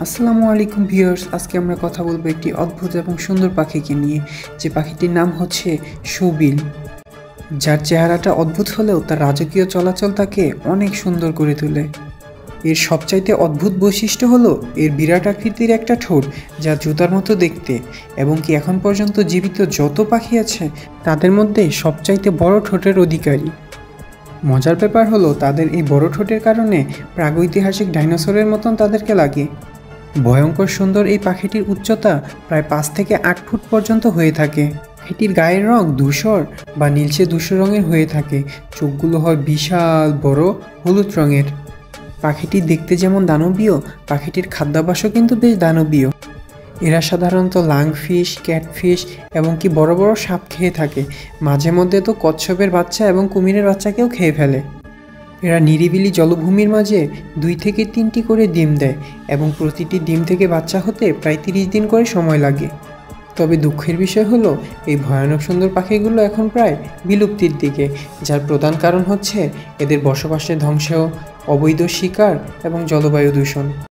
আসসালামু আলাইকুম ভিউয়ার্স, আজকে আমরা কথা বলবো একটি অদ্ভুত এবং সুন্দর পাখিকে নিয়ে। যে পাখিটির নাম হচ্ছে শোবিল, যার চেহারাটা অদ্ভুত হলেও তার রাজকীয় চলাচল তাকে অনেক সুন্দর করে তোলে। এর সবচাইতে অদ্ভুত বৈশিষ্ট্য হলো এর বিরাট আকৃতির একটা ঠোঁট, যা জুতার মতো দেখতে, এবং কি এখন পর্যন্ত জীবিত যত পাখি আছে তাদের মধ্যে সবচাইতে বড় ঠোঁটের অধিকারী। মজার ব্যাপার হলো তাদের এই বড় ঠোঁটের কারণে প্রাগৈতিহাসিক ডাইনোসরের মতন তাদেরকে লাগে। ভয়ঙ্কর সুন্দর এই পাখিটির উচ্চতা প্রায় 5 থেকে 8 ফুট পর্যন্ত হয়ে থাকে। পাখিটির গায়ের রং ধূসর বা নীলচে ধূসর রঙের হয়ে থাকে। চোখগুলো হয় বিশাল বড় হলুদ রঙের। পাখিটি দেখতে যেমন দানবীয়, পাখিটির খাদ্যাভ্যাসও কিন্তু বেশ দানবীয়। এরা সাধারণত লাংফিশ, ক্যাটফিশ এবং কি বড় বড় সাপ খেয়ে থাকে। মাঝে মধ্যে তো কচ্ছপের বাচ্চা এবং কুমিরের বাচ্চাকেও খেয়ে ফেলে। এরা নিরিবিলি জলভূমির মাঝে 2 থেকে 3টি করে ডিম দেয় এবং প্রতিটি ডিম থেকে বাচ্চা হতে প্রায় 30 দিন করে সময় লাগে। তবে দুঃখের বিষয় হলো এই ভয়ানক সুন্দর পাখিগুলো এখন প্রায় বিলুপ্তির দিকে, যার প্রধান কারণ হচ্ছে এদের বসবাসের ধ্বংস, অবৈধ শিকার এবং জলবায়ু দূষণ।